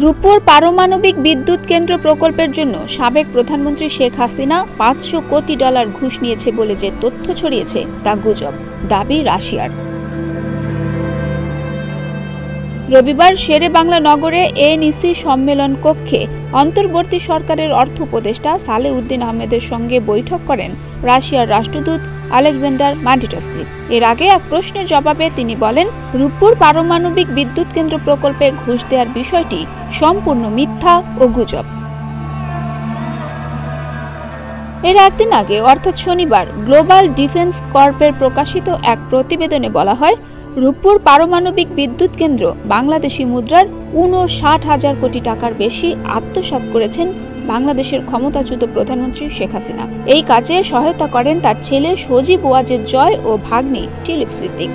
রূপপুর পারমাণবিক বিদ্যুৎ কেন্দ্র প্রকল্পের জন্য সাবেক প্রধানমন্ত্রী শেখ হাসিনা $500 কোটি ঘুষ নিয়েছে বলে যে তথ্য ছড়িয়েছে তা গুজব, দাবি রাশিয়ার। রবিবার শেরে বাংলা নগরে এনইসি সম্মেলন কক্ষে অন্তর্বর্তী সরকারের অর্থ উপদেষ্টা সালেহ উদ্দিন আহমেদের সঙ্গে বৈঠক করেন রাশিয়ার রাষ্ট্রদূত আলেকজান্ডার মান্টিটস্কি। এর আগে এক প্রশ্নের জবাবে তিনি বলেন, রূপপুর পারমাণবিক বিদ্যুৎ কেন্দ্র প্রকল্পে ঘুষ দেওয়ার বিষয়টি সম্পূর্ণ মিথ্যা ও গুজব। এর একদিন আগে অর্থাৎ শনিবার গ্লোবাল ডিফেন্স কর্পের প্রকাশিত এক প্রতিবেদনে বলা হয়, রূপপুর পারমাণবিক বিদ্যুৎ কেন্দ্র বাংলাদেশি মুদ্রার ৫৯,০০০ কোটি টাকার বেশি আত্মসাৎ করেছেন বাংলাদেশের ক্ষমতাচ্যুত প্রধানমন্ত্রী শেখ হাসিনা। এই কাজে সহায়তা করেন তার ছেলে সজীব ওয়াজেদ জয় ও ভাগ্নি টিলিপ সিদ্দিক।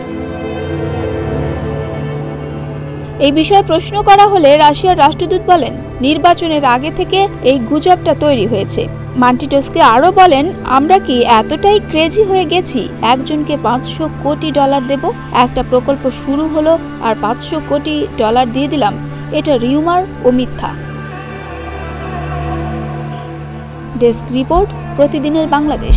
এই বিষয়ে প্রশ্ন করা হলে রাশিয়ার রাষ্ট্রদূত বলেন, নির্বাচনের আগে থেকে এই গুজবটা তৈরি হয়েছে। মান্টিটস্কি আরও বলেন, আমরা কি এতটাই ক্রেজি হয়ে গেছি একজনকে $500 কোটি দেব? একটা প্রকল্প শুরু হলো আর $500 কোটি দিয়ে দিলাম। এটা রিউমার ও মিথ্যা। ডেস্ক রিপোর্ট, প্রতিদিনের বাংলাদেশ।